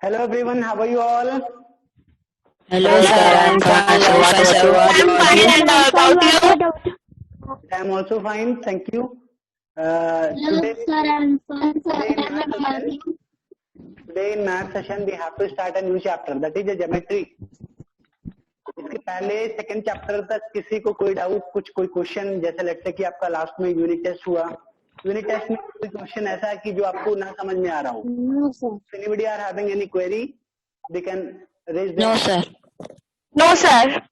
Hello everyone, how are you all? Hello sir, I'm fine. Sir, what I'm about fine, you? and about you? I am also fine, thank you. Hello, Today, sir. I'm fine, sir. today in And math about session, you? today in math session we have to start a new chapter, that is a geometry. इसके पहले second chapter तक किसी को कोई doubt, कोई question, जैसे let's say कि आपका लास्ट में यूनिट टेस्ट हुआ, यूनिट टेस्ट में कोई क्वेश्चन ऐसा है कि जो आपको ना समझ में आ रहा हो? No, sir. If anybody are having any query, they can raise No their sir. No, sir.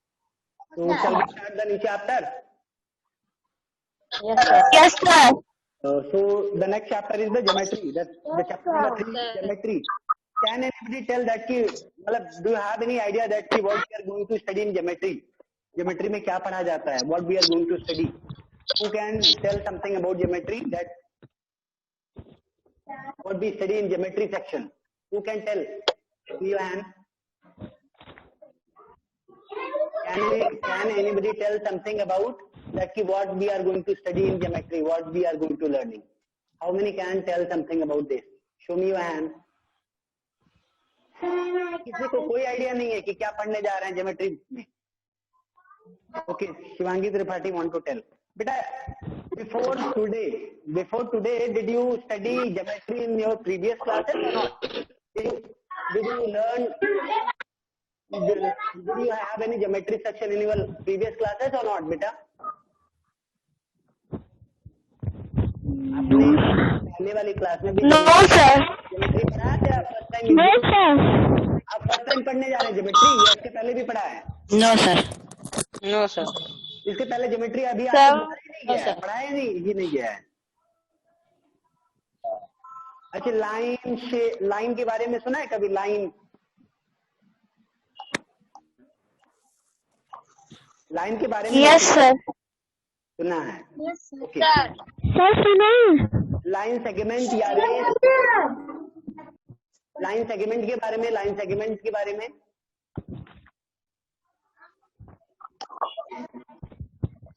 So shall we start the new chapter? Yes, sir. So the next chapter is the geometry. The chapter number 3 is geometry. Can anybody tell that कि मतलब do you have any idea that कि what we are going to study in geometry? Geometry में क्या पढ़ा जाता है? What we are going to study? Who can tell something about geometry? That what we study in geometry section? Who can tell? See your hand. Can anybody tell something about that कि what we are going to study in geometry? What we are going to learning? How many can tell something about this? Show me your hand. किसी को कोई idea नहीं है कि क्या पढ़ने जा रहे हैं ज्योमेट्री में? Okay, Shivangi Tripathi want to tell. बेटा, before today did you study geometry in your previous classes or not? Did you learn, did you have any geometry section in your previous classes or not बेटा? आपने पहले वाली class में भी No, sir. Geometry पढ़ा या first time? No, sir. आप first time पढ़ने जा रहे हैं ज्योमेट्री या इसके पहले भी पढ़ा है? No sir. No sir. इसके पहले ज्योमेट्री अभी Sir. आपने नहीं No, किया है, sir. पढ़ाया नहीं गया है. अच्छा, लाइन के बारे में सुना है कभी? लाइन के बारे में Yes, sir. सुना है? Yes, sir. Okay. Sir, सुना. लाइन सेगमेंट या रेस, लाइन सेगमेंट के बारे में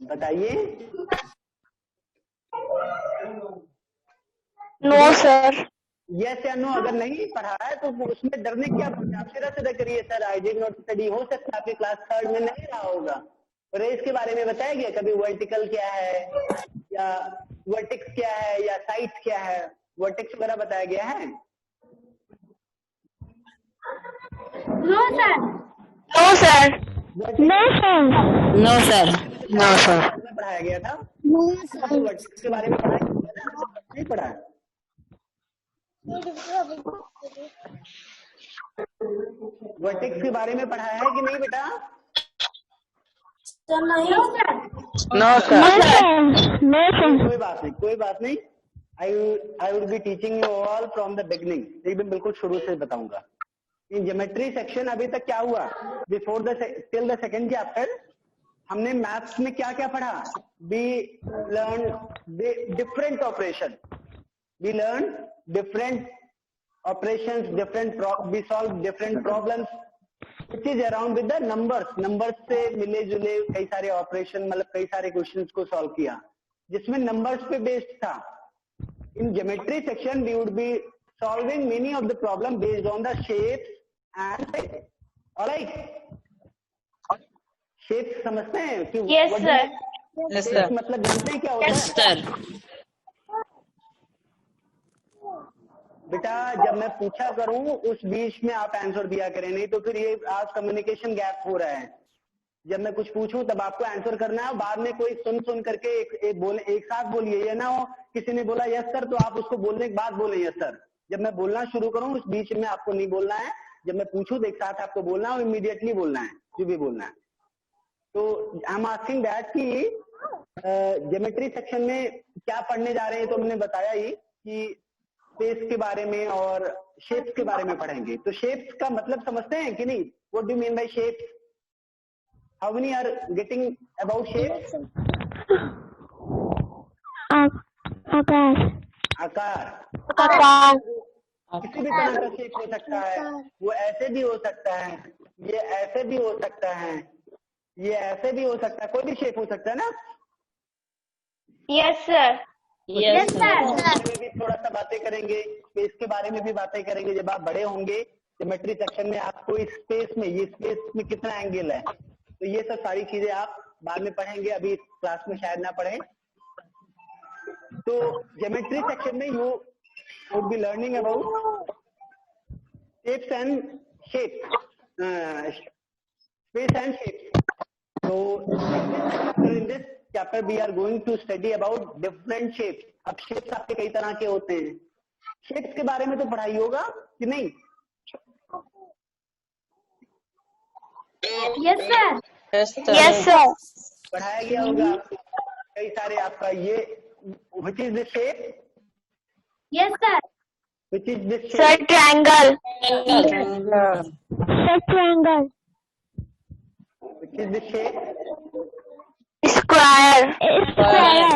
बताइए. No, sir. यस या नो? अगर नहीं पढ़ा है तो उसमें डरने क्या बात है? आप सीधा करिए, sir I did not study. हो सकता है आपके क्लास थर्ड में नहीं रहा होगा. रेस के बारे में बताया गया कभी? वर्टिकल क्या है या वर्टेक्स क्या है या साइड्स क्या है? वर्टेक्स वगैरह बताया गया है? No, sir. No, sir. No, sir. No sir. No sir. पढ़ाया गया था? No, sir. वर्टेक्स के बारे में पढ़ाया गया था? नहीं पढ़ा है? वर्टेक्स के बारे में पढ़ाया है कि नहीं बेटा? No, sir. No sir. No, sir. कोई बात नहीं. I would be teaching you all from the beginning. एकदम बिल्कुल शुरू से बताऊंगा. इन ज्योमेट्री सेक्शन अभी तक क्या हुआ? till the second chapter हमने मैथ्स में क्या क्या पढ़ा? We learned different operations. We learned different operations, we solved different problems which is around with the numbers से मिले जुले कई सारे ऑपरेशन, मतलब कई सारे क्वेश्चंस को सॉल्व किया जिसमें नंबर्स पे बेस्ड था. In geometry section we would be solving many of the problem based on the shapes and alright. shapes समझते हैं कि Yes, what sir. Yes shapes sir. मतलब जानते हैं क्या होता Yes है? sir. बेटा, जब मैं पूछा करूं उस बीच में आप आंसर दिया करें, नहीं तो फिर ये आज कम्युनिकेशन गैप हो रहा है. जब मैं कुछ पूछूं तब आपको आंसर करना है, बाद में कोई सुन करके एक साथ बोलिए. ये ना हो किसी ने बोला यस सर तो आप उसको बोलने के बाद बोले यस सर. जब मैं बोलना शुरू करूं उस बीच में आपको नहीं बोलना है. जब मैं पूछूं तो एक साथ आपको बोलना है और इमीडिएटली बोलना है जो भी बोलना है. तो आई एम आस्किंग दैट कि ज्योमेट्री सेक्शन में क्या पढ़ने जा रहे हैं. तो हमने बताया ही कि स्पेस के बारे में और शेप्स के बारे में पढ़ेंगे. तो शेप्स का मतलब समझते हैं कि नहीं? What do mean by shapes? How many are getting about shapes? आकार. किसी भी तरह का शेप हो सकता है. वो ऐसे भी हो सकता है, ये ऐसे भी हो सकता है, ये ऐसे भी हो सकता है. कोई भी शेप हो सकता है ना? Yes, sir. Yes sir. बारे में भी थोड़ा सा बातें करेंगे, स्पेस के बारे में भी बातें करेंगे. जब आप बड़े होंगे ज्योमेट्री सेक्शन में आपको इस स्पेस में, ये स्पेस में कितना एंगल है, तो ये सब सारी चीजें आप बाद में पढ़ेंगे, अभी क्लास में शायद ना पढ़ें। तो ज्योमेट्री सेक्शन में you would be learning about shapes and shapes, space and shapes. So in this chapter we are going to study about different shapes. अब shapes आपके कई तरह के होते हैं। shapes के बारे में तो पढ़ाई होगा कि नहीं? Yes sir. Yes, sir. पढ़ाया गया होगा कई सारे आपका ये which is the shape? Yes sir. Which is this shape? Sir, triangle. Sir, triangle. Which is the shape? Square. Square.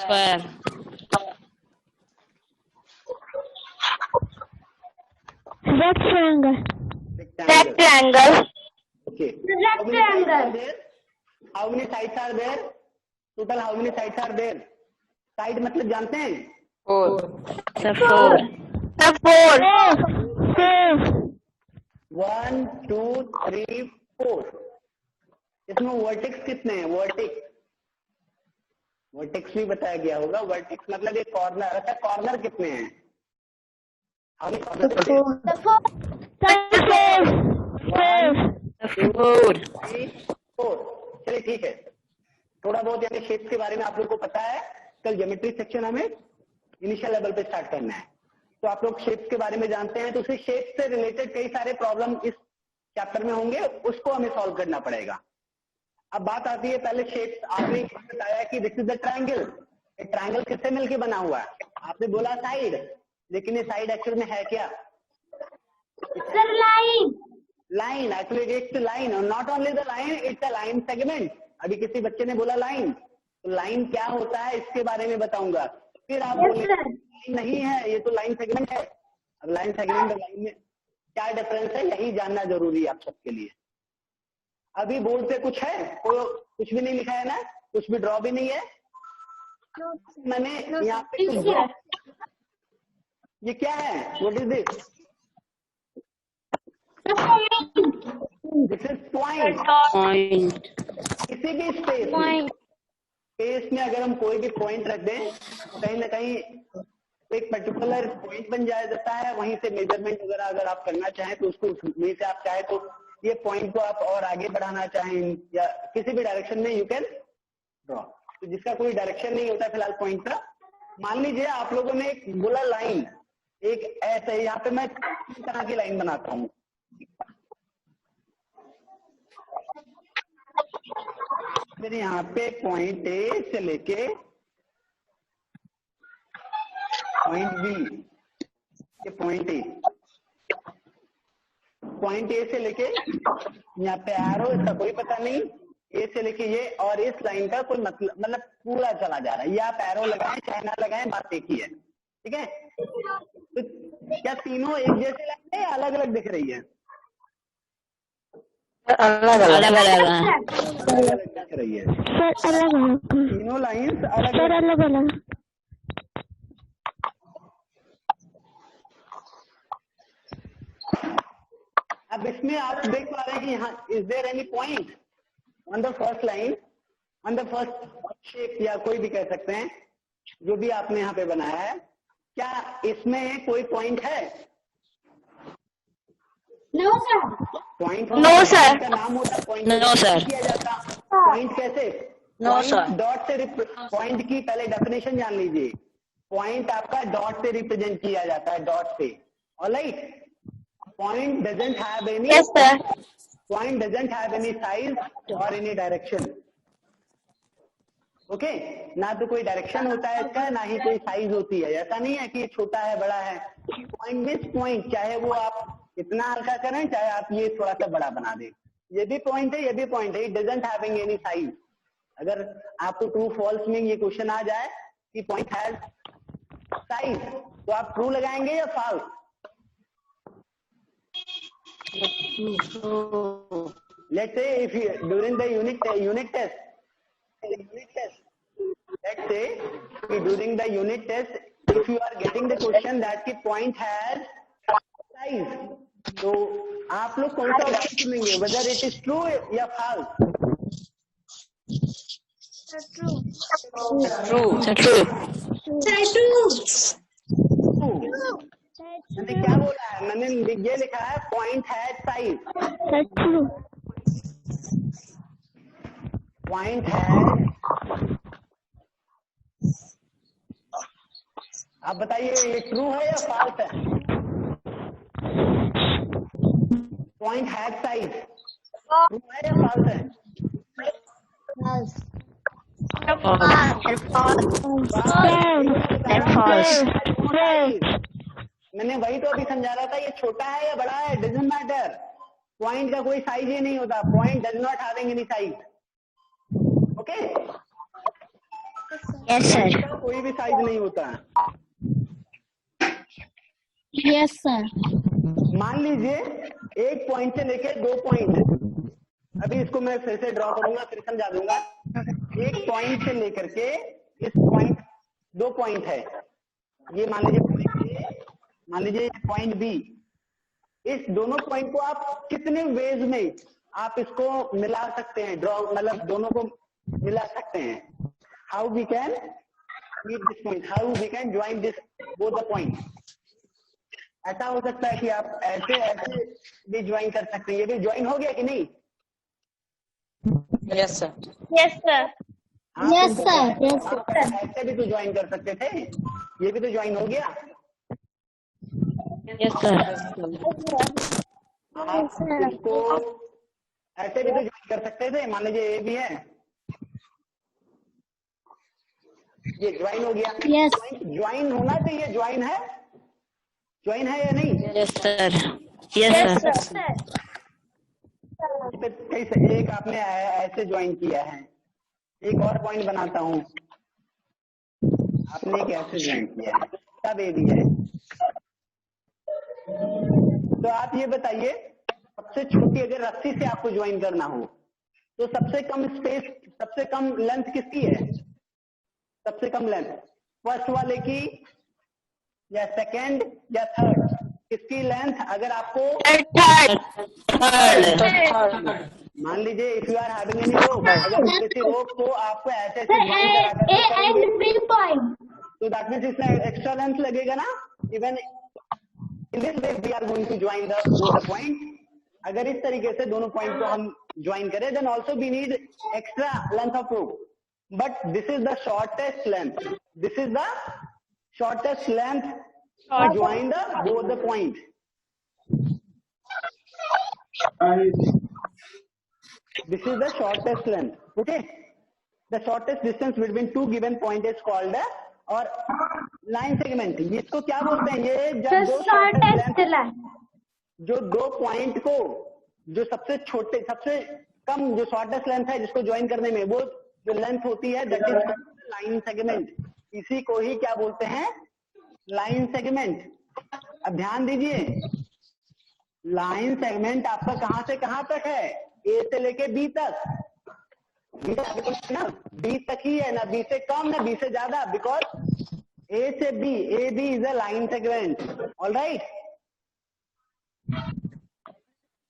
Square. Rectangle. Rectangle. Okay. Rectangle. How many sides are there? Total how many sides are there? Side मतलब जानते हैं? Sir, four. Sir, four. Four. 1, 2, 3, 4. इसमें vertex कितने हैं? Vertex भी बताया गया होगा। वर्टेक्स मतलब एक कॉर्नर। अच्छा, कॉर्नर कितने हैं? Four. 4। चलिए ठीक है, थोड़ा बहुत यानी शेप्स के बारे में आप लोग को पता है। कल ज्योमेट्री सेक्शन हमें इनिशियल लेवल पे स्टार्ट करना है, तो आप लोग शेप्स के बारे में जानते हैं, तो उसी शेप से रिलेटेड कई सारे प्रॉब्लम इस चैप्टर में होंगे, उसको हमें सॉल्व करना पड़ेगा। अब बात आती है पहले शेप्स। आपने बताया कि this is the triangle. Triangle किससे मिलके बना हुआ है? आपने बोला साइड, लेकिन ये साइड एक्चुअल में है क्या? Sir, line. Line. Actually it's line, और not only the line, it's a line segment. अभी किसी बच्चे ने बोला लाइन, तो लाइन क्या होता है इसके बारे में बताऊंगा। फिर आप Yes बोले sir. लाइन नहीं है, ये तो लाइन सेगमेंट है। अब लाइन सेगमेंट और लाइन में क्या डिफरेंस है, यही जानना जरूरी है आप सबके लिए। अभी बोर्ड पे कुछ है? कुछ भी नहीं लिखा है ना? कुछ भी ड्रॉ भी नहीं है? मैंने यहाँ पे कुछ draw- ये क्या है? What is this? This is point. Point. किसी भी स्पेस में अगर हम कोई भी पॉइंट रख दें, कहीं ना कहीं एक पर्टिकुलर पॉइंट बन जाता है। वहीं से मेजरमेंट वगैरह अगर आप करना चाहें तो उसको वहीं से आप चाहें तो ये पॉइंट को आप और आगे बढ़ाना चाहें या किसी भी डायरेक्शन में यू कैन ड्रॉ। तो जिसका कोई डायरेक्शन नहीं होता फिलहाल पॉइंट का, मान लीजिए आप लोगों ने एक बोला लाइन, एक ऐसे यहाँ पे मैं तीन तरह की लाइन बनाता हूँ। मेरे यहाँ पे पॉइंट ए से लेके पॉइंट बी, ये पॉइंट ए से लेके यहाँ पे एरो, इसका कोई पता नहीं, ए से लेके ये, और इस लाइन का कोई मतलब पूरा चला जा रहा है। ये आप एरो लगाएं चाहे ना लगाएं, बात एक ही है। ठीक है, तो क्या तीनों एक जैसे लाइन है या अलग अलग दिख रही है? अलग अलग दिख रही है। Sir, अलग-अलग. तीनों लाइंस अलग Sir, अलग-अलग. अब इसमें आप देख पा रहे हैं कि यहाँ is there any point on the first line, on the first shape, या कोई भी कह सकते हैं जो भी आपने यहाँ पे बनाया है, क्या इसमें कोई पॉइंट है? No sir. Point No, sir. का नाम होता है पॉइंट। No, sir. किया जाता पॉइंट कैसे? No, sir. डॉट से पॉइंट की पहले डेफिनेशन जान लीजिए। पॉइंट आपका डॉट से रिप्रेजेंट किया जाता है, डॉट से। Alright, point doesn't have any Yes, sir. point doesn't have any size or any direction. Okay, ना तो कोई डायरेक्शन होता है इसका, ना ही कोई साइज होती है। ऐसा नहीं है कि ये छोटा है बड़ा है। पॉइंट दिस पॉइंट, चाहे वो आप इतना हल्का करें चाहे आप ये थोड़ा सा बड़ा बना दें, ये भी पॉइंट है, ये भी पॉइंट है। It doesn't having any size. अगर आपको ट्रू फॉल्स में ये क्वेश्चन आ जाए कि पॉइंट हैज साइज, तो आप ट्रू लगाएंगे या false? Let's say if you, during the unit test, let's say during the unit test, if you are getting the question that the point has size. तो आप लोग कौन सा ऑप्शन चुनेंगे, वेदर इट इज ट्रू या false? True. True. मैंने क्या बोला है, मैंने ये लिखा है point has size. True. Point has, आप बताइए ये ट्रू है या फॉल्स है? पॉइंट हैज साइज ट्रू है या फॉल्स है? False. मैंने वही तो अभी समझा रहा था, ये छोटा है या बड़ा है, डजंट मैटर। पॉइंट का कोई साइज ही नहीं होता, point does not having any size. Okay, Yes, sir. कोई भी साइज नहीं होता। Yes, sir. मान लीजिए एक पॉइंट से लेके 2 पॉइंट, अभी इसको मैं फिर से ड्रॉ करूंगा, फिर समझा दूंगा। एक पॉइंट से लेकर के इस पॉइंट 2 पॉइंट है, ये मान लीजिए पॉइंट ए, मान लीजिए पॉइंट बी। इस दोनों पॉइंट को आप कितने वेज में आप इसको मिला सकते हैं, ड्रॉ मतलब दोनों को मिला सकते हैं। How we can meet this point, how we can join this both the point. ऐसा हो सकता है कि आप ऐसे ऐसे भी ज्वाइन कर सकते हैं। ये भी ज्वाइन हो गया कि नहीं? Yes, sir. Yes, sir. आप Yes, इनको sir. ज्वाइन- Yes, आप ऐसे भी तो ज्वाइन कर सकते थे, ये भी तो ज्वाइन हो गया। Yes, sir. आप इसको ऐसे भी तो ज्वाइन कर सकते थे, मान लीजिए ए भी है, ये ज्वाइन हो गया। Yes. ज्वाइन होना चाहिए, ज्वाइन है, ज्वाइन है या नहीं? Yes, sir. Yes, sir. कैसे, एक आपने ऐसे ज्वाइन किया है, एक और पॉइंट बनाता हूं, आपने एक ऐसे ज्वाइन किया है, तब ए भी है। तो आप ये बताइए, सबसे छोटी अगर रस्सी से आपको ज्वाइन करना हो तो सबसे कम स्पेस, सबसे कम लेंथ किसकी है? सबसे कम लेंथ फर्स्ट वाले की या सेकंड या थर्ड? किसकी लेंथ? अगर आपको मान लीजिए if you are having any rope, अगर किसी रोप को आपको ऐसे ऐसे join A and B point. तो दैट मींस इसमें एक्स्ट्रा लेंथ लगेगा ना। Even in this way we are going to join the point. अगर इस तरीके से दोनों पॉइंट को हम ज्वाइन करें, then also we need extra length of rope, but this is the shortest length, this is the shortest length to join the both the point. This is the shortest length. Okay, the shortest distance between two given point is called a और line segment। इसको क्या बोलते हैं? ये जब दो shortest length, जो दो पॉइंट को, जो सबसे छोटे, सबसे कम जो शॉर्टेस्ट लेंथ है जिसको ज्वाइन करने में, वो जो लेंथ होती है दैट इज लाइन सेगमेंट। इसी को ही क्या बोलते हैं? Line segment. अब ध्यान दीजिए, लाइन सेगमेंट आपका कहां से कहां तक है? ए से लेके बी तक। बी तक ही है, ना बी से कम ना बी से ज्यादा, बिकॉज ए से B, A B is a line segment. All right?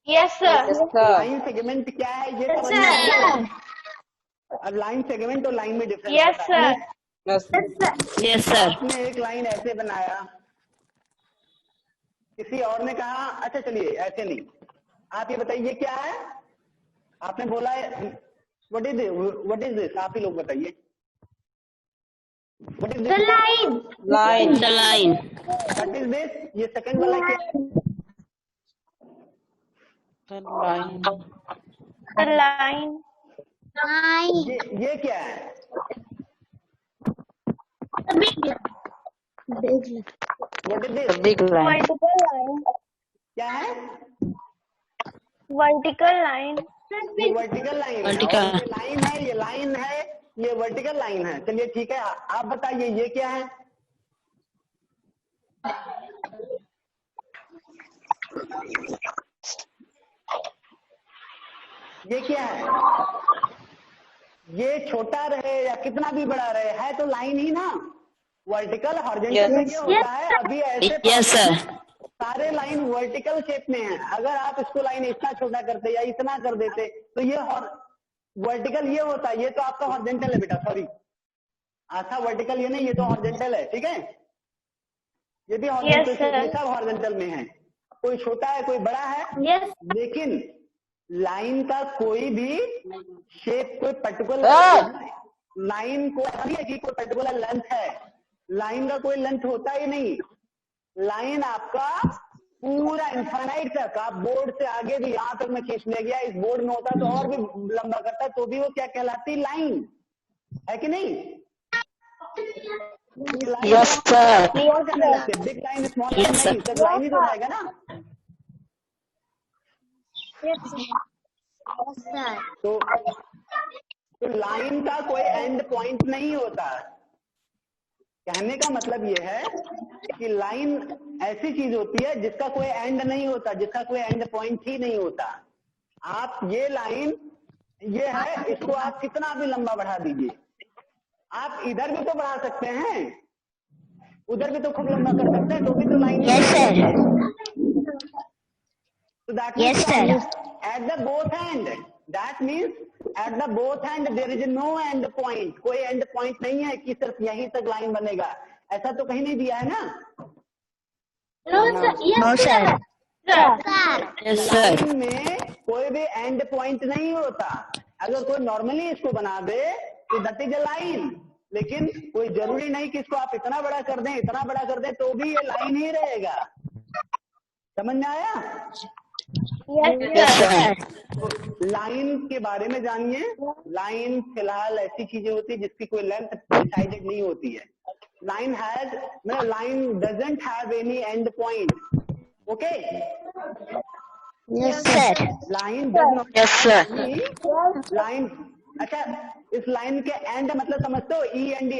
Yes, sir. Line segment क्या है ये समझना है। अब लाइन सेगमेंट और लाइन में difference Yes, sir. Yes, Yes, sir. yes, sir. आपने एक लाइन ऐसे बनाया, किसी और ने कहा अच्छा चलिए ऐसे नहीं, आप ये बताइए ये क्या है? आपने बोला है व्हाट इज दिस, आप ही लोग बताइए what is The this, line. Line. The line. What is this? ये सेकंड वाला क्या है? The line. The line. Line. ये क्या है? Big. Big. What is The this? big line. Vertical line. क्या है? Vertical line. ये वर्टिकल लाइन है, Vertical. और ये लाइन है, ये लाइन है, ये वर्टिकल लाइन है। चलिए ठीक है, आप बताइए ये क्या है? ये क्या है? ये छोटा रहे या कितना भी बड़ा रहे, है तो लाइन ही ना। वर्टिकल हॉरिजॉन्टल में क्या होता है? अभी ऐसे Yes, sir. सारे लाइन वर्टिकल शेप में है। अगर आप इसको लाइन इतना छोटा करते या इतना कर देते तो ये वर्टिकल ये होता, ये तो आपका हॉरिजॉन्टल है बेटा, सॉरी अच्छा वर्टिकल ये नहीं, ये तो हॉरिजॉन्टल है, ठीक है, ये भी हॉरिजॉन्टल Yes, sir. ये सब हॉरिजॉन्टल में है, कोई छोटा है कोई बड़ा है, Yes. लेकिन लाइन का कोई भी शेप कोई पर्टिकुलर लाइन को नहीं है कि कोई पर्टिकुलर लेंथ है, लाइन का कोई लेंथ होता ही नहीं। लाइन आपका पूरा इनफाइनाइट तक, आप बोर्ड से आगे भी यहाँ तक में खींच ले गया, इस बोर्ड में होता तो और भी लंबा करता, तो भी वो क्या कहलाती, लाइन है कि नहीं? Yes, sir. Big line small line नहीं, सब लाइन ही तो रहेगा ना। तो लाइन का कोई एंड पॉइंट नहीं होता। कहने का मतलब ये है कि लाइन ऐसी चीज होती है जिसका कोई एंड नहीं होता, जिसका कोई एंड पॉइंट ही नहीं होता। आप ये लाइन ये है, इसको आप कितना भी लंबा बढ़ा दीजिए, आप इधर भी तो बढ़ा सकते हैं, उधर भी तो खूब लंबा कर सकते हैं, तो भी तो line. Yes, sir. So that Yes, means sir. at the both end, that means at the both end there is no end point, कोई end point नहीं है कि सिर्फ यहीं तक लाइन बनेगा, ऐसा तो कहीं नहीं दिया है ना। No, sir. Yes, No, sir. sir. Yes, sir. Line में कोई भी एंड पॉइंट नहीं होता। अगर कोई नॉर्मली इसको बना दे तो दैट इज अ लाइन, लेकिन कोई जरूरी नहीं कि इसको आप इतना बड़ा कर दें, इतना बड़ा कर दें तो भी ये लाइन ही रहेगा। समझ में आया? Yes, sir. लाइन के बारे में जानिए। लाइन फिलहाल ऐसी चीजें होती है जिसकी कोई लेंथ डिसाइडेड नहीं होती है। लाइन हैज मतलब line doesn't have any and point, okay. Yes, sir. Line does not Yes, sir. Line, अच्छा इस लाइन के एंड मतलब समझते हो, ई एंड डी,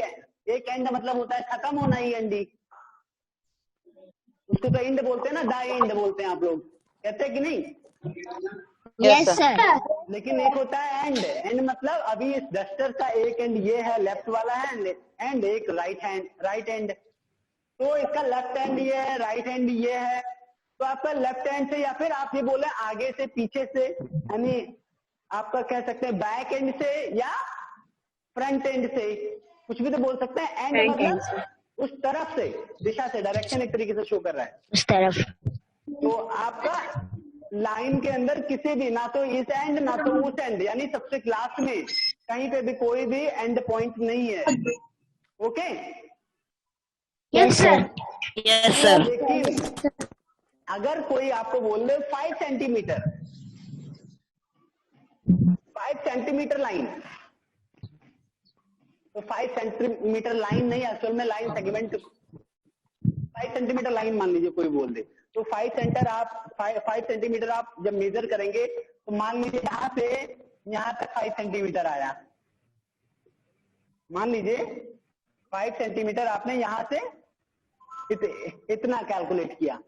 एक एंड मतलब होता है खत्म होना, ई एंड डी, उसको तो एंड बोलते हैं ना, डाई एंड बोलते हैं आप लोग, कहते हैं कि नहीं? Yes, sir. लेकिन एक होता है एंड, एंड मतलब अभी इस डस्टर का एक एंड ये है, लेफ्ट वाला है एंड एक राइट एंड, तो इसका लेफ्ट एंड ये है, राइट एंड ये है, तो आपका लेफ्ट हैंड से या फिर आप ये बोले आगे से पीछे से, यानी आपका कह सकते हैं बैक एंड से या फ्रंट एंड से, कुछ भी तो बोल सकते हैं। एंड मतलब उस तरफ से, दिशा से, डायरेक्शन एक तरीके से शो कर रहा है उस तरफ। तो आपका लाइन के अंदर किसी भी, ना तो इस एंड ना तो उस एंड, यानी सबसे लास्ट में कहीं पे भी कोई भी एंड पॉइंट नहीं है, okay. Yes, sir. Yes, sir. लेकिन अगर कोई आपको बोल दे 5 सेंटीमीटर, 5 सेंटीमीटर लाइन, तो 5 सेंटीमीटर लाइन नहीं, असल में लाइन सेगमेंट 5 सेंटीमीटर लाइन मान लीजिए कोई बोल दे, तो 5 सेंटीमीटर आप जब मेजर करेंगे तो मान लीजिए यहाँ से यहाँ तक 5 सेंटीमीटर आया, मान लीजिए 5 सेंटीमीटर आपने यहाँ से इतना कैलकुलेट किया,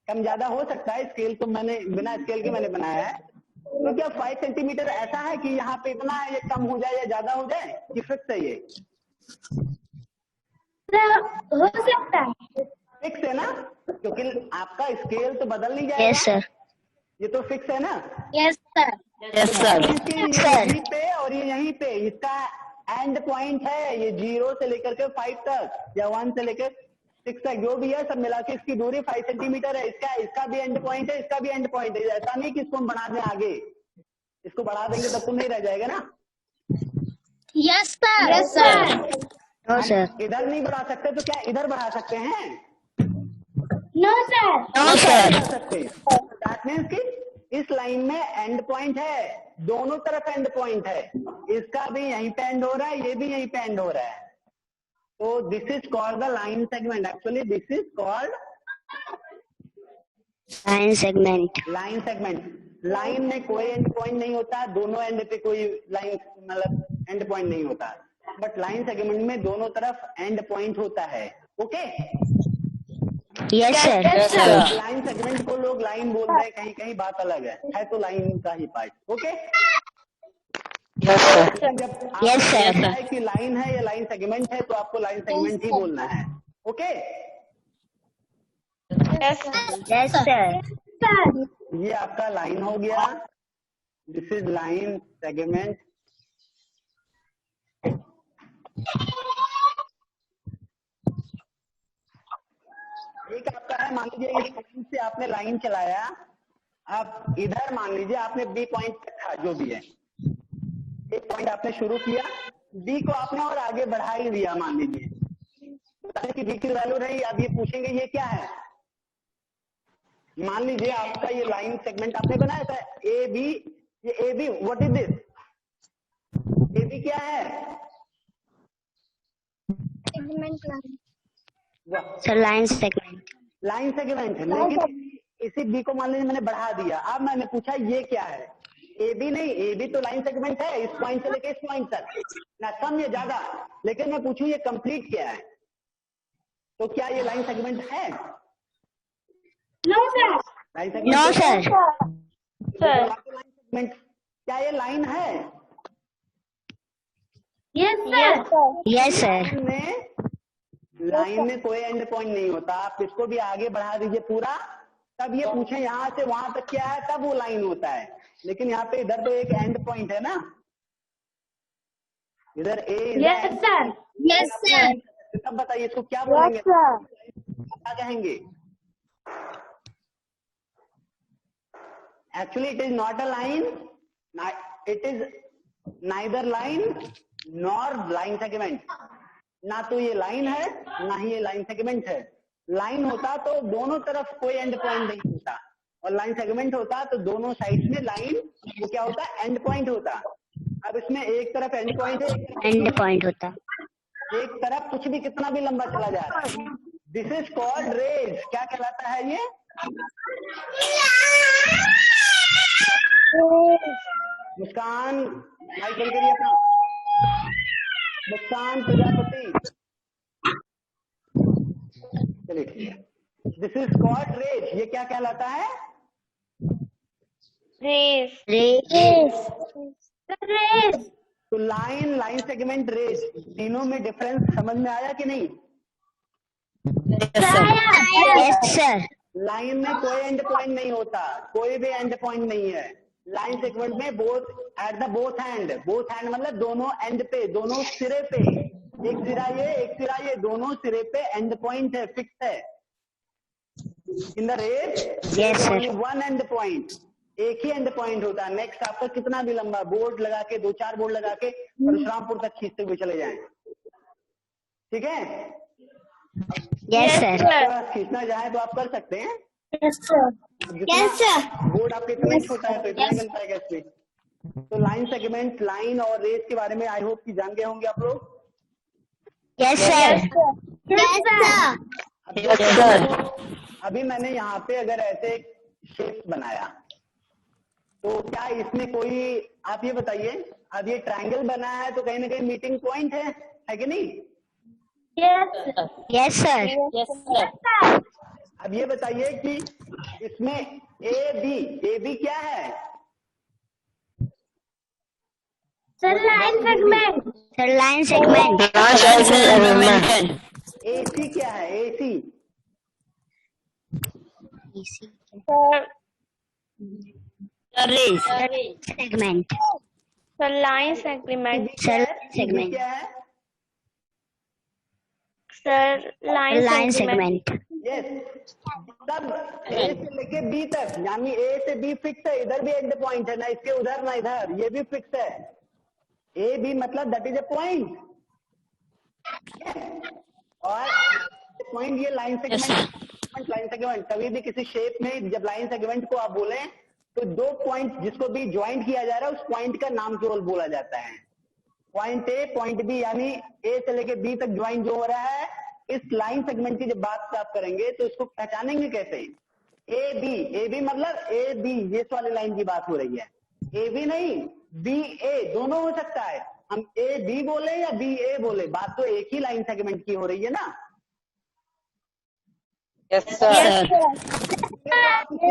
कम ज्यादा हो सकता है, स्केल तो मैंने बिना स्केल के मैंने बनाया है, तो क्या 5 सेंटीमीटर ऐसा है कि यहाँ पे इतना है, ये कम हो जाए या ज्यादा हो जाए, कि फिक्स है ये? हो सकता है, फिक्स है ना, क्योंकि आपका स्केल तो बदल नहीं जाएगा। Yes, sir. ये तो फिक्स है ना। Yes, sir. Yes, sir. यहीं पे और ये यहीं पे इसका एंड पॉइंट है, ये 0 से लेकर के 5 तक या 1 से लेकर 6 तक जो भी है सब मिला के इसकी दूरी 5 सेंटीमीटर है। इसका भी एंड पॉइंट है, इसका भी एंड पॉइंट है। ऐसा नहीं कि इसको हम बढ़ा दें आगे, इसको बढ़ा देंगे तब तो नहीं रह जाएगा ना। Yes, sir. Yes, sir. No, sir. इधर नहीं बढ़ा सकते तो क्या इधर बढ़ा सकते हैं? No, sir. No, sir. बढ़ा सकते हैं। दैट मीन्स कि इस लाइन में एंड पॉइंट है, दोनों तरफ एंड पॉइंट है, इसका भी यहीं पे एंड हो रहा है, ये भी यहीं पे एंड हो रहा है, तो this is called the line segment. Actually this is called Line segment. Line segment. Line में कोई एंड पॉइंट नहीं होता, दोनों एंड पे कोई लाइन मतलब एंड पॉइंट नहीं होता, बट लाइन सेगमेंट में दोनों तरफ एंड पॉइंट होता है, okay. Yes, sir. Yes, sir. Line segment को लोग लाइन बोल रहे हैं, कहीं कहीं बात अलग है तो लाइन का ही पार्ट, ओके। Yes, sir. जब आपको Yes, sir. लगता है कि लाइन है या लाइन सेगमेंट है तो आपको लाइन सेगमेंट ही बोलना है, ओके। Yes, sir. Sir. ये आपका लाइन हो गया, दिस इज लाइन सेगमेंट। एक आपका है, मान लीजिए इस पॉइंट से आपने लाइन चलाया, आप इधर मान लीजिए आपने बी पॉइंट रखा, जो भी है एक पॉइंट आपने शुरू किया, बी को आपने और आगे बढ़ा ही दिया, मान लीजिए कि बी की वैल्यू रही। अब ये पूछेंगे ये क्या है, मान लीजिए आपका ये लाइन सेगमेंट आपने बनाया था ए बी, ये A B what is this, A B क्या है? Segment line. Sir, line segment. Line segment है, लेकिन इसी बी को मान लीजिए मैंने बढ़ा दिया। अब मैंने पूछा ये क्या है, ए बी नहीं, ए बी तो लाइन सेगमेंट है, इस पॉइंट से लेके इस पॉइंट तक, ना कम या ज्यादा, लेकिन मैं पूछूं ये कंप्लीट क्या है, तो क्या ये लाइन सेगमेंट है? No, sir. Line segment No, sir. Line segment, क्या ये लाइन है? Yes, sir. Yes, sir. Line में कोई एंड पॉइंट नहीं होता, आप इसको भी आगे बढ़ा दीजिए पूरा, तब ये पूछे यहाँ से वहां तक क्या है, तब वो लाइन होता है। लेकिन यहाँ पे इधर तो एक एंड पॉइंट है ना, इधर ए। Yes, sir. Yes, sir. तब बताइए इसको क्या बोलेंगे, क्या कहेंगे? Actually it is not a line, it is neither line nor line segment. ना तो ये लाइन है, ना ही ये लाइन सेगमेंट है। लाइन होता तो दोनों तरफ कोई एंड पॉइंट नहीं होता, और लाइन सेगमेंट होता तो दोनों साइड में लाइन, वो क्या होता, एंड पॉइंट होता। अब इसमें एक तरफ एंड पॉइंट है, End point होता. एक तरफ कुछ भी कितना भी लंबा चला जा रहा है। This is called rays. क्या कहलाता है ये? मुस्कान माइक बंद करिए अपना, मुस्कान प्रजापति, चलिए ठीक है। This is called rays. ये क्या कहलाता है? Race. Race. तो लाइन, लाइन सेगमेंट, रेज, तीनों में डिफरेंस समझ में आया कि नहीं? Yes, sir. लाइन में कोई एंड पॉइंट नहीं होता, कोई भी एंड पॉइंट नहीं है। लाइन सेगमेंट में both at the both hand, both hand मतलब दोनों एंड पे, दोनों सिरे पे, एक सिरा ये एक सिरा ये, दोनों सिरे पे एंड पॉइंट है, फिक्स है। In the rays Yes, sir. One end point, एक ही एंड पॉइंट होता है। नेक्स्ट आपका कितना भी लंबा बोर्ड लगा के, 2-4 बोर्ड लगा के परशुरामपुर तक खींचते हुए चले जाएं, ठीक है? Yes, sir. अगर खींचना चाहे तो आप कर सकते हैं। Yes, sir. बोर्ड आपके इतना छोटा है तो इतना ही मिल पाएगा इसमें। तो लाइन सेगमेंट, लाइन और रेस के बारे में आई होप कि जान गए होंगे आप लोग। Yes, sir. Yes, sir. Yes, sir. अभी मैंने यहाँ पे अगर ऐसे शेप बनाया तो क्या इसमें कोई, आप ये बताइए, अब ये ट्रायंगल बना है तो कहीं ना कहीं मीटिंग पॉइंट है कि नहीं? Yes, sir. Yes, sir. Yes, sir. अब ये बताइए कि इसमें ए बी क्या है? Sir, line segment. Sir, line segment. Line segment. AC क्या है? AC Sir, Race. Segment. sir, line segment. Sir, CB segment. क्या है? Sir, Line segment. यस। तब ए से लेके बी तक, यानी ए से बी फिक्स है, इधर भी एंड पॉइंट है, ना इसके उधर ना इधर, ये भी फिक्स है। ए बी मतलब दैट इज ए पॉइंट, और पॉइंट ये लाइन सेगमेंट। लाइन सेगमेंट कभी भी किसी शेप में जब लाइन सेगमेंट को आप बोले तो दो पॉइंट जिसको भी ज्वाइंट किया जा रहा है उस पॉइंट का नाम केवल बोला जाता है। पॉइंट ए पॉइंट बी, यानी ए से लेके बी तक ज्वाइंट जो हो रहा है, इस लाइन सेगमेंट की जब बात आप करेंगे तो इसको पहचानेंगे कैसे? ए बी मतलब ए बी, ये वाली लाइन की बात हो रही है। ए बी नहीं, बी ए दोनों हो सकता है। हम ए बी बोले या बी ए बोले, बात तो एक ही लाइन सेगमेंट की हो रही है ना। Yes, sir.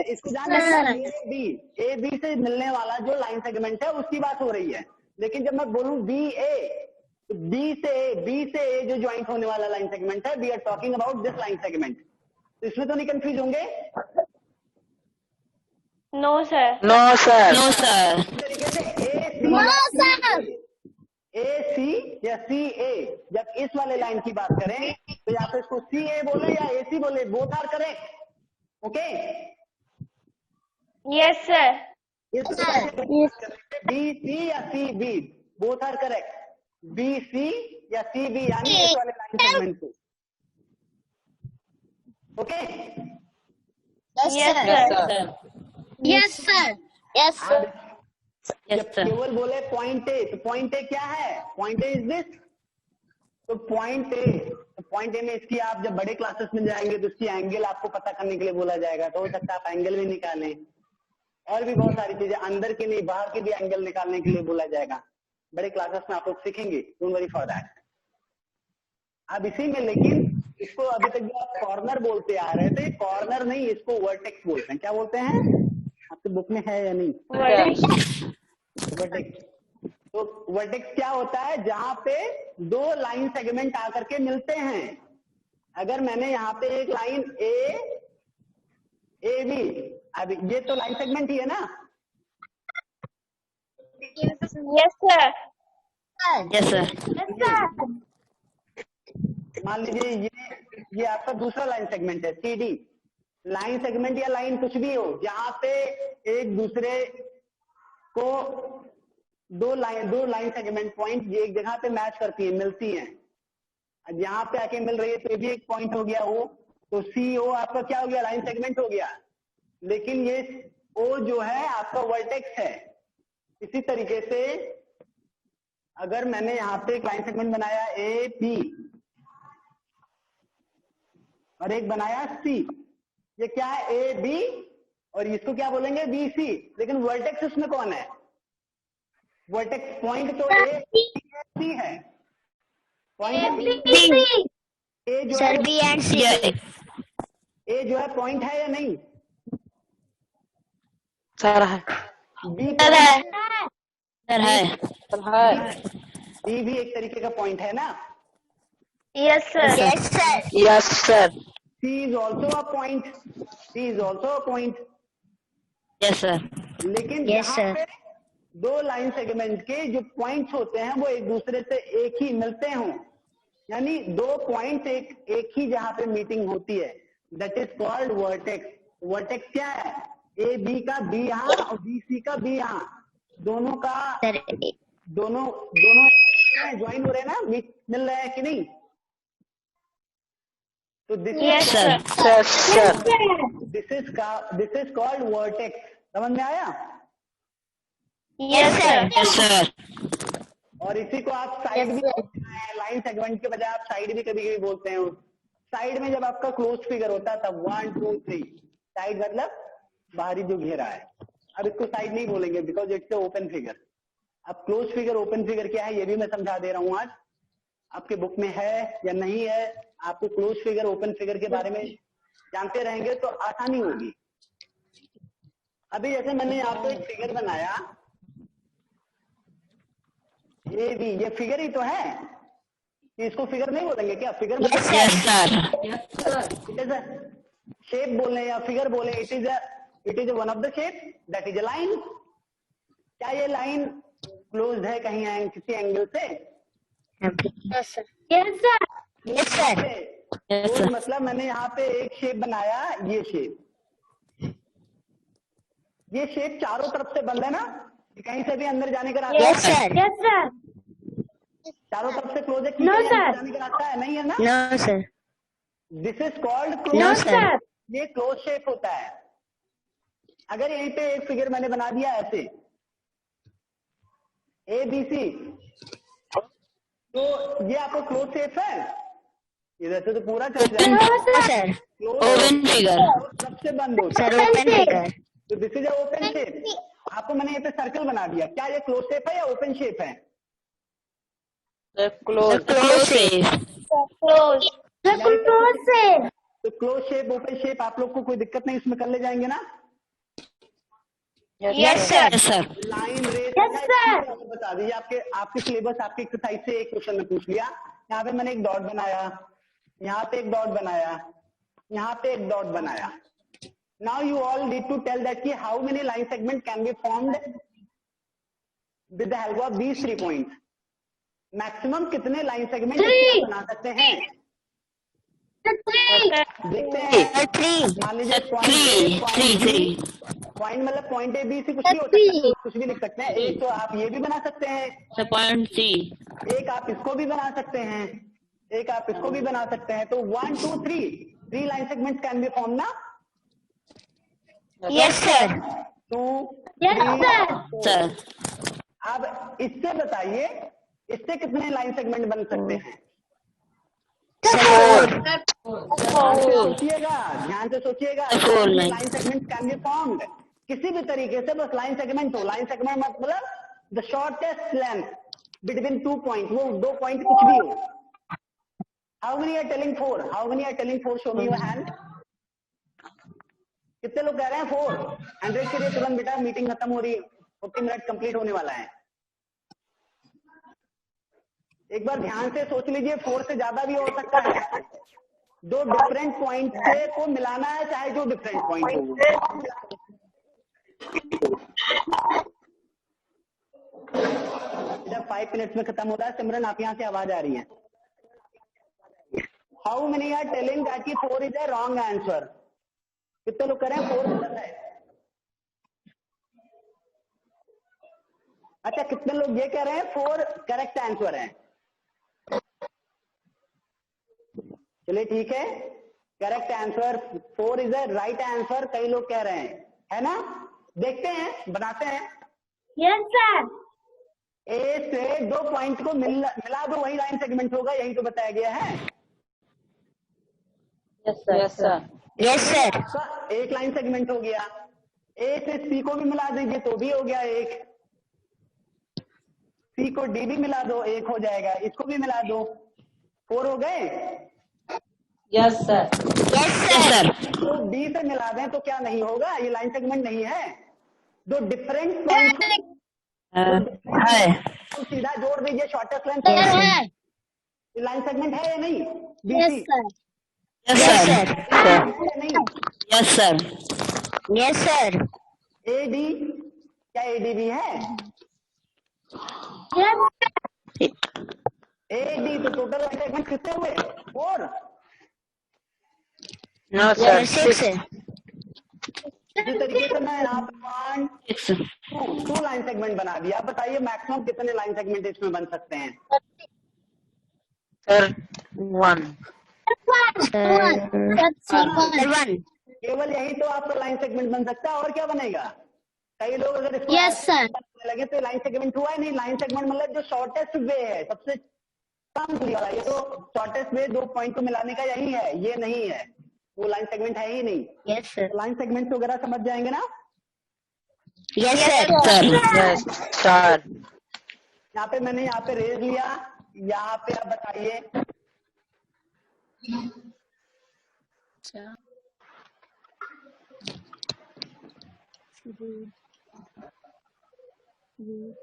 इसको जान ए बी से मिलने वाला जो लाइन सेगमेंट है उसकी बात हो रही है। लेकिन जब मैं बोलूं बी ए, बी से ए जो ज्वाइंट होने वाला लाइन सेगमेंट है, we are talking about this line segment. तो इसमें तो नहीं कंफ्यूज होंगे? No, sir. No, sir. No, sir. इस तरीके से ए सी या सी ए, जब इस वाले लाइन की बात करें तो या तो इसको सी ए बोले या ए सी बोले, both are correct. Okay, Yes, sir. B C या C B, both are correct. B C या सी बी, यानी इस वाले लाइन सेगमेंट को. Okay, Yes, sir. Yes, sir. Yes, sir. Yes, जब sir. केवल बोले पॉइंट ए, तो पॉइंट ए क्या है? Point A is this. तो पॉइंट ए में इसकी आप जब बड़े क्लासेस में जाएंगे तो इसकी एंगल आपको पता करने के लिए बोला जाएगा, तो हो सकता है आप एंगल भी निकालें, और भी बहुत सारी चीजें, अंदर के नहीं बाहर के भी एंगल निकालने के लिए बोला जाएगा. बड़े क्लासेस में आप लोग सीखेंगे, डोंट वरी फॉर दैट. अब इसी में लेकिन इसको अभी तक जो आप कॉर्नर बोलते आ रहे थे, कॉर्नर नहीं, इसको वर्टेक्स बोलते हैं. क्या बोलते हैं? आपके बुक में है या नहीं? वर्टेक्स. तो वर्टेक्स क्या होता है? जहां पे दो लाइन सेगमेंट आकर के मिलते हैं. अगर मैंने यहाँ पे एक लाइन ए बी, अब ये तो लाइन सेगमेंट ही है ना? Yes, sir. Yes, sir. Yes, sir. मान लीजिए ये आपका दूसरा लाइन सेगमेंट है, सी डी. लाइन सेगमेंट या लाइन कुछ भी हो, जहां पे एक दूसरे को दो लाइन सेगमेंट पॉइंट एक जगह पे मैच करती है, मिलती हैं. अब यहाँ पे आके मिल रही है तो ये भी एक पॉइंट हो गया वो. तो सी ओ आपका क्या हो गया? लाइन सेगमेंट हो गया. लेकिन ये ओ जो है आपका वर्टेक्स है. इसी तरीके से अगर मैंने यहाँ पे एक लाइन सेगमेंट बनाया ए बी और एक बनाया सी, ये क्या है? ए बी, और इसको क्या बोलेंगे? B C. लेकिन वर्टेक्स इसमें कौन है? वर्टेक्स पॉइंट तो ए सी है. पॉइंट ए जो है, B and C. ए जो है पॉइंट है या नहीं? Sir है. बी Sir है. Sir है. बी भी एक तरीके का पॉइंट है ना? Yes, sir. Yes, sir. Yes, sir. C is also a point. C is also a point. Yes, sir. लेकिन Yes, जहाँ sir. पे दो लाइन सेगमेंट के जो पॉइंट्स होते हैं वो एक दूसरे से एक ही मिलते हों, यानी दो पॉइंट्स एक ही जहां पे मीटिंग होती है, that is called vertex. Vertex क्या है? ए बी का बी यहाँ और बी सी का बी यहाँ, दोनों का दोनों ज्वाइन हो रहे हैं ना, मिल रहे हैं कि नहीं? तो Yes, sir. This is called vertex. समझ में आया? Yes, sir. Yes, sir. और इसी को आप साइड भी बोलते हैं. लाइन सेगमेंट के बजाय आप साइड भी कभी कभी बोलते हैं. साइड में जब आपका क्लोज फिगर होता है तब 1 2 3, साइड मतलब बाहरी जो घेरा है. अब इसको साइड नहीं बोलेंगे बिकॉज इट्स ओपन फिगर. अब क्लोज फिगर ओपन फिगर क्या है ये भी मैं समझा दे रहा हूँ. आज आपके बुक में है या नहीं है, आपको क्लोज फिगर ओपन फिगर के बारे में जानते रहेंगे तो आसानी होगी. अभी जैसे मैंने यहाँ पे एक फिगर बनाया ये भी, ये फिगर ही तो है. इसको फिगर नहीं बोलेंगे क्या? Figure Yes, sir. It is a shape बोले या फिगर बोले, it is one of the shape, that is a line. क्या ये लाइन क्लोज्ड है कहीं किसी एंगल से? Yes, sir. Yes, sir. Yes, sir. Yes, तो sir. मतलब मैंने यहाँ पे एक शेप बनाया, ये शेप चारों तरफ से बंद है ना, कहीं से भी अंदर जाने का रास्ता? Yes, sir. Yes, sir. चारों तरफ से क्लोज है, No, किसी sir. अंदर जाने का रास्ता है नहीं है ना? No, sir. This is called No, close. sir. ये क्लोज शेप होता है. अगर यहीं पे एक फिगर मैंने बना दिया ऐसे ए बी सी, तो ये आपको क्लोज शेप है. इधर से तो पूरा चल Open जाएगा. sir. Close Open figure. सबसे बंद होता Sir, है. open figure. तो दिस इज ओपन शेप. आपको मैंने यहाँ पे सर्कल बना दिया, क्या ये क्लोज शेप है या ओपन शेप है? Close. Close. Close. Close shape. तो क्लोज शेप ओपन शेप आप लोग को कोई दिक्कत नहीं, इसमें कर ले जाएंगे ना? Yes, sir. Yes, sir. Line rays Yes, sir. बता दीजिए. आपके सिलेबस आपके एक्सरसाइज से एक क्वेश्चन में पूछ लिया. यहाँ पे मैंने एक डॉट बनाया, यहाँ पे एक डॉट बनाया, यहाँ पे एक डॉट बनाया. Now you all need to tell that कि how many line segment can be formed with the help of these 3 points. Maximum कितने लाइन सेगमेंट बना सकते हैं? देखते हैं. मान लीजिए पॉइंट मतलब पॉइंट ए बी से कुछ भी हो सकता है, कुछ भी लिख सकते हैं. एक तो आप ये भी बना सकते हैं, पॉइंट सी. एक आप इसको भी बना सकते हैं, एक आप इसको भी बना सकते हैं. तो 1 2 3 line segment can B form ना. Yes, sir. 2 Yes, 3 sir. 4. अब इससे बताइए, इससे कितने लाइन सेगमेंट बन सकते हैं? सोचिएगा, ध्यान से सोचिएगा. Line segment can be formed किसी भी तरीके से, बस लाइन सेगमेंट हो. लाइन सेगमेंट मतलब the shortest length between 2 point, वो 2 पॉइंट कुछ भी हो. How many are telling 4? How many are telling 4? Show me your hand. कितने लोग कह रहे हैं 4? 100 के लिए तुरंत बेटा, मीटिंग खत्म हो रही है, 40 मिनट कंप्लीट होने वाला है. एक बार ध्यान से सोच लीजिए, 4 से ज्यादा भी हो सकता है. 2 डिफरेंट पॉइंट से को मिलाना है, चाहे जो डिफरेंट पॉइंट हो. जब 5 मिनट्स में खत्म हो रहा है. सिमरन आप यहाँ से आवाज आ रही है. How many are telling that कि 4 इज अ रॉन्ग आंसर? कितने लोग कह रहे हैं 4 गलत है? अच्छा, कितने लोग ये कह रहे हैं 4 करेक्ट आंसर है? चलिए ठीक है, correct answer 4 is a right answer कई लोग कह रहे हैं, है ना. देखते हैं, बनाते हैं. Yes, sir. ए से 2 पॉइंट को मिला दो, वही लाइन सेगमेंट होगा, यही तो बताया गया है. Yes sir. Yes, sir. आपका एक लाइन सेगमेंट हो गया. ए से सी को भी मिला दीजिए तो भी हो गया एक. सी को डी भी मिला दो, एक हो जाएगा. इसको भी मिला दो, 4 हो गए. Yes sir. Yes, sir. तो डी से मिला दें तो क्या नहीं होगा? ये लाइन सेगमेंट नहीं है. 2 डिफरेंट पॉइंट तो सीधा जोड़ दीजिए, शॉर्टेस्ट लेंथ. ये लाइन सेगमेंट है या नहीं? Yes, sir. Yes sir. नहीं. Yes sir. Yes, sir. A D, क्या ए डी भी है? Yes. A D. तो टोटल लाइन सेगमेंट कितने हुए? 4. No sir. 6. इसी तरीके से मैं यहाँ पे 2 लाइन सेगमेंट बना दिया. आप बताइए मैक्सिमम कितने लाइन सेगमेंट इसमें बन सकते हैं? सर 1. केवल यही तो आपका लाइन सेगमेंट बन सकता है, और क्या बनेगा? कई लोग अगर इसको Yes, sir. लगे तो लाइन सेगमेंट हुआ ही नहीं. लाइन सेगमेंट मतलब जो शॉर्टेस्ट वे है, सबसे कम दूरी वाला. ये तो शॉर्टेस्ट वे 2 पॉइंट को मिलाने का यही है, ये नहीं है. वो लाइन सेगमेंट है ही नहीं. Yes, sir. लाइन सेगमेंट वगैरह समझ जाएंगे ना. Yes, sir. Yes sir. यहाँ पे मैंने यहाँ पे रेज लिया. यहाँ पे आप बताइए.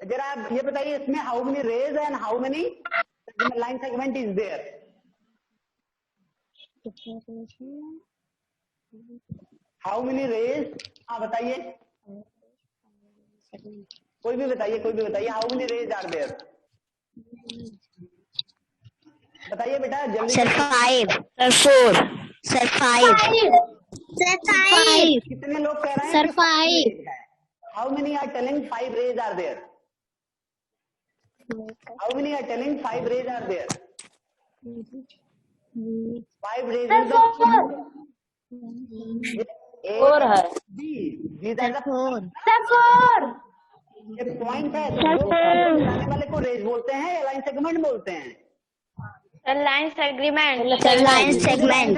जरा आप ये बताइए, इसमें how many rays and how many line segment is there? How many rays? हाँ बताइए, कोई भी बताइए, कोई भी बताइए. How many rays are there? बताइए बेटा जल्दी. Sir, 5. Sir, 4. Sir, 5. Sir, 5. कितने लोग कह रहे हैं? Sir, 5. How many are telling 5 rays are there? How many are telling 5 rays are there? 5 rays is the 4 है. these are the 4. Sir, 4. ये पॉइंट है. मिलाने वाले को रेज बोलते हैं या लाइन सेगमेंट बोलते हैं? Line segment. Sir, line segment.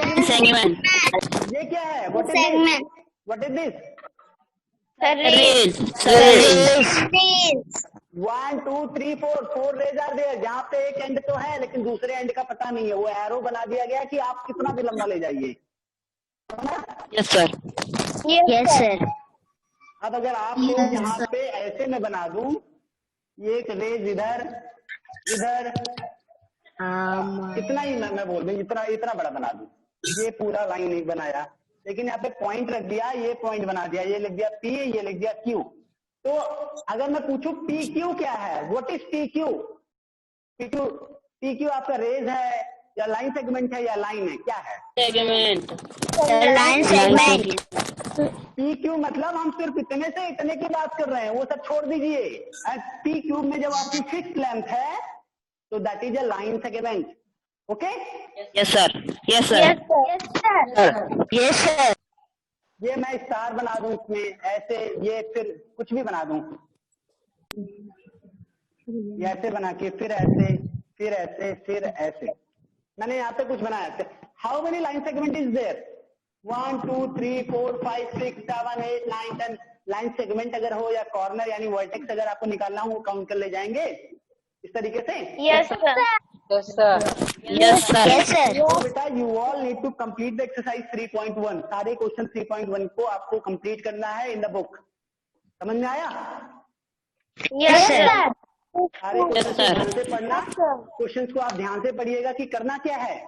ये क्या है? Segment. What is this? Sir, rays. 1 2 3 4 rays are there. जहाँ पे एक एंड तो है लेकिन दूसरे एंड का पता नहीं है, वो एरो बना दिया गया कि आप कितना भी लंबा ले जाइए. Yes sir. Yes, sir. अब अगर आप लोग यहाँ पे ऐसे में बना दूं, ये एक रेज इधर इधर, इतना ही मैं बोल दूं, इतना बड़ा बना दूं. ये पूरा लाइन नहीं बनाया, लेकिन यहाँ पे पॉइंट रख दिया, ये पॉइंट बना दिया, ये लिख दिया P, ये लिख दिया Q। तो अगर मैं पूछूं PQ क्या है, व्हाट इज PQ? PQ आपका रेज है या लाइन सेगमेंट है या लाइन है, क्या है? सेगमेंट। Line segment. PQ मतलब हम सिर्फ इतने से इतने की बात कर रहे हैं, वो सब छोड़ दीजिए। PQ में जब आपकी फिक्स लेंथ है तो that is a line segment. Okay? Yes sir, yes sir, yes sir. ये मैं स्टार बना दूं इसमें ऐसे, ये फिर कुछ भी बना दूं, ये ऐसे बना के फिर ऐसे, फिर ऐसे, फिर ऐसे। मैंने यहाँ पे कुछ बनाया। How many line segment is there? 1 2 3 4 5 6 7 8 9 10 line segment अगर हो या कॉर्नर यानी वर्टेक्स अगर आपको निकालना हो, काउंट कर ले जाएंगे इस तरीके से। Yes, sir. Yes sir, yes sir. Yes sir. तो बेटा you all need to complete the exercise 3.1। सारे क्वेश्चन 3.1 को आपको कंप्लीट करना है इन द बुक। समझ में आया? Yes sir. सारे क्वेश्चन ध्यान से पढ़ना, क्वेश्चंस को आप ध्यान से पढ़िएगा कि करना क्या है,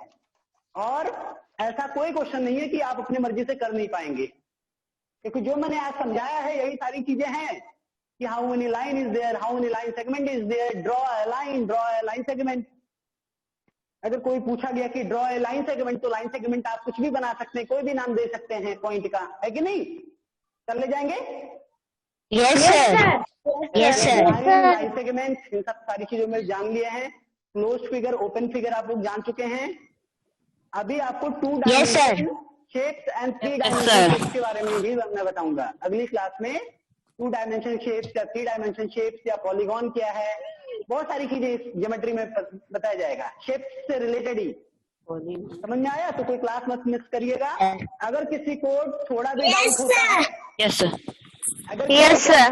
और ऐसा कोई क्वेश्चन नहीं है कि आप अपनी मर्जी से कर नहीं पाएंगे, क्योंकि जो मैंने आज समझाया है यही सारी चीजें हैं कि how many line is there, how many line segment is there, draw a line segment. अगर कोई पूछा गया कि ड्रॉ ए लाइन सेगमेंट, तो लाइन सेगमेंट आप कुछ भी बना सकते हैं, कोई भी नाम दे सकते हैं पॉइंट का, है कि नहीं? कर ले जाएंगे? Yes sir. Yes sir. Line segment, इन सब सारी चीजों में जान लिए हैं। क्लोज फिगर, ओपन फिगर आप लोग जान चुके हैं। अभी आपको 2 Yes, sir. Dimension shapes and 3 Yes, dimension sir. Shapes के बारे में भी मैं बताऊंगा अगली क्लास में। 2 डायमेंशन शेप्स या 3 डायमेंशन शेप्स या पॉलीगॉन क्या है, बहुत सारी चीजें इस ज्योमेट्री में बताया जाएगा, शेप्स से रिलेटेड ही। समझ में आया? तो कोई क्लास मत मिस करिएगा। अगर किसी को थोड़ा भी डाउट होता है, यस सर, अगर Yes, sir.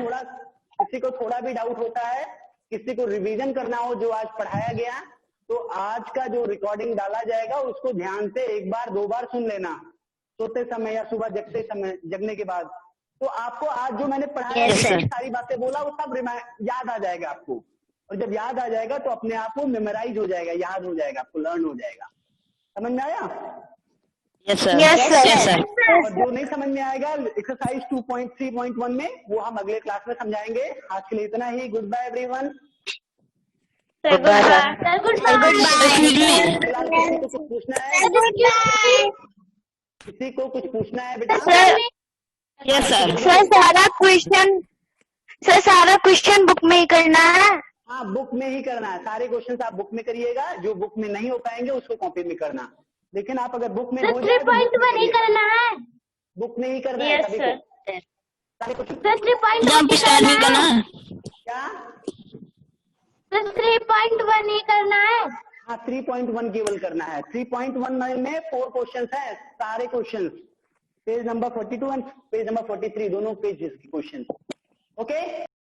किसी को थोड़ा भी डाउट होता है, किसी को रिवीजन करना हो जो आज पढ़ाया गया, तो आज का जो रिकॉर्डिंग डाला जाएगा उसको ध्यान से 1 बार 2 बार सुन लेना, सोते समय या सुबह जगते समय, जगने के बाद। तो आपको आज जो मैंने पढ़ाया Yes, sir. सारी बातें बोला वो सब याद आ जाएगा आपको, और जब याद आ जाएगा तो अपने आप को मेमोराइज हो जाएगा, याद हो जाएगा, आपको लर्न हो जाएगा। समझ में आया? Yes sir, Yes, sir. Yes sir. और जो नहीं समझ में आएगा एक्सरसाइज 2.3.1 में, वो हम अगले क्लास में समझाएंगे। आज के लिए इतना ही। Goodbye everyone. Goodbye, sir. फिलहाल किसी को कुछ पूछना है? किसी को कुछ पूछना है बेटा? यस सर, सर सारा क्वेश्चन बुक में ही करना है। हाँ, बुक में ही करना है। सारे क्वेश्चन आप बुक में करिएगा, जो बुक में नहीं हो पाएंगे उसको कॉपी में करना। लेकिन आप अगर बुक में हो जाए तो करना है। बुक में ही करना है सभी को। सारे क्वेश्चन जंप स्टार्ट भी करना है। क्या? 3.1 ही करना है। हाँ, 3.1 केवल करना है। 3.1 में 4 क्वेश्चन है, सारे question page number 42 and page number 43, दोनों पेज के क्वेश्चन। ओके?